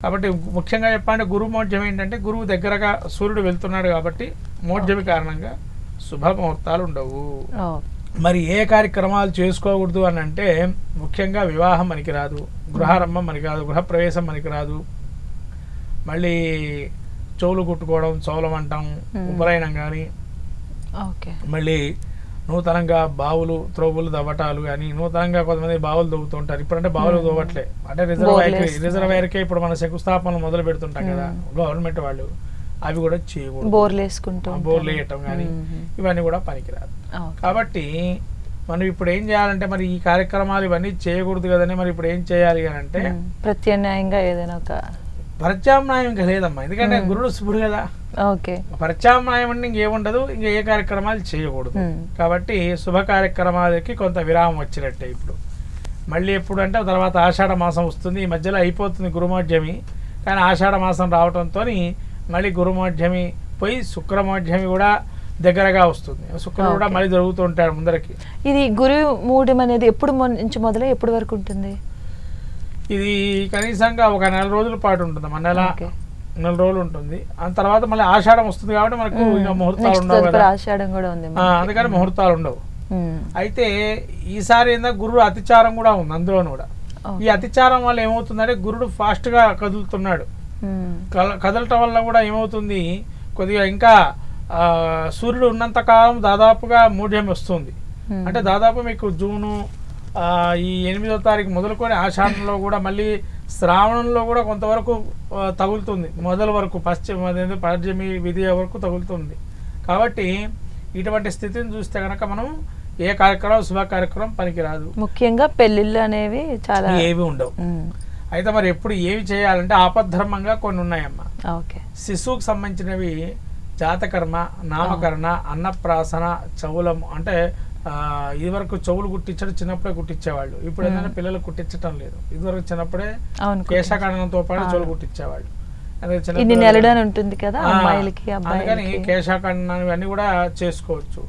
కాబట్టి ముఖ్యంగా చెప్పాలంటే గురు మోఢ్యం ఏంటంటే గురువు దగ్గరగా సూర్యుడు వెళ్తున్నాడు కాబట్టి మోఢ్యమి కారణంగా శుభముహూర్తాలు ఉండవు. మరి ఏ కార్యక్రమాలు చేసుకోకూడదు అని అంటే ముఖ్యంగా వివాహం మనకి రాదు, గృహారంభం మనకి రాదు, గృహప్రవేశం మనకి రాదు, మళ్ళీ చెవులు కుట్టుకోవడం, చౌలం అంటాం, ఉపనయనం కానీ, మళ్ళీ నూతనంగా బావులు త్రోవులు దవ్వటాలు కానీ, నూతనంగా కొంతమంది బావులు దవ్వుతుంటారు. ఇప్పుడంటే బావులు దవ్వట్లే, అంటే రిజర్వాయర్కే ఇప్పుడు మన శంకుస్థాపనలు మొదలు పెడుతుంటాం కదా గవర్నమెంట్ వాళ్ళు, అవి కూడా చేయకూడదు. బోర్లు వేయటం కానీ ఇవన్నీ కూడా పనికిరాదు. కాబట్టి మనం ఇప్పుడు ఏం చేయాలంటే మరి ఈ కార్యక్రమాలు ఇవన్నీ చేయకూడదు కదని మరి ఇప్పుడు ఏం చేయాలి అని అంటే ప్రత్యామ్నాయంగా ఏదైనా ఒక ప్రత్యామ్నాయం ఇంకా లేదమ్మా, ఎందుకంటే గురుడు శుభుడు కదా. ప్రత్యామ్నాయం అంటే ఇంకేముండదు, ఇంకా ఏ కార్యక్రమాలు చేయకూడదు. కాబట్టి శుభ కార్యక్రమాలకి కొంత విరామం వచ్చినట్టే. ఇప్పుడు మళ్ళీ ఎప్పుడు అంటే తర్వాత ఆషాఢ మాసం వస్తుంది, ఈ మధ్యలో అయిపోతుంది గురుమోఢ్యమి, కానీ ఆషాఢ మాసం రావడంతో మళ్ళీ గురుమోఢ్యమి పోయి శుక్రమోఢ్యమి కూడా దగ్గరగా వస్తుంది. శుక్రుడు కూడా మళ్ళీ జరుగుతూ ఉంటాడు ముందరకి. ఇది గురు మూఢం అనేది ఎప్పుడు నుంచి మొదలై ఎప్పటి వరకు ఉంటుంది? ఇది కనీసంగా ఒక 4 రోజుల పాటు ఉంటుంది. మన నెల రోజులు ఉంటుంది. ఆ తర్వాత మళ్ళీ ఆషాఢం వస్తుంది కాబట్టి మనకు ఇంకా ముహూర్తాలు ఉండవు కదా, ఆషాఢం కూడా ఉంది, అందుకని ముహూర్తాలు ఉండవు. అయితే ఈసారి ఏందా గురుడు అతిచారం కూడా ఉంది అందులోనూ కూడా. ఈ అతిచారం వల్ల ఏమవుతుందంటే గురుడు ఫాస్ట్ గా కదులుతున్నాడు. కదలటం వల్ల కూడా ఏమవుతుంది, కొద్దిగా ఇంకా సూర్యుడు ఉన్నంత కాలం దాదాపుగా మూఢ్యం వస్తుంది. అంటే దాదాపు మీకు జూను ఈ 8వ తారీఖు మొదలుకొని ఆషాఢంలో కూడా మళ్ళీ శ్రావణంలో కూడా కొంతవరకు తగులుతుంది, మొదల వరకు పశ్చిమి విధియ వరకు తగులుతుంది. కాబట్టి ఇటువంటి స్థితిని చూస్తే కనుక మనం ఏ కార్యక్రమం శుభ కార్యక్రమం పనికిరాదు. ముఖ్యంగా పెళ్లిళ్ళు అనేవి చాలా ఏవి ఉండవు. అయితే మరి ఎప్పుడు ఏవి చేయాలంటే ఆపద్ధర్మంగా కొన్ని ఉన్నాయమ్మా. శిశువుకు సంబంధించినవి జాతకర్మ, నామకరణ, అన్నప్రాసన, చౌలం. అంటే ఇదివరకు చెవులు కుట్టించడం చిన్నప్పుడే కుట్టించేవాళ్ళు, ఇప్పుడు ఏంటంటే పిల్లలు కుట్టించడం లేదు. ఇదివరకు చిన్నప్పుడే కేశఖండనంతో పాటు చెవులు కుట్టించేవాళ్ళు. ఉంటుంది కదా, అందుకని కేశఖండనం ఇవన్నీ కూడా చేసుకోవచ్చు.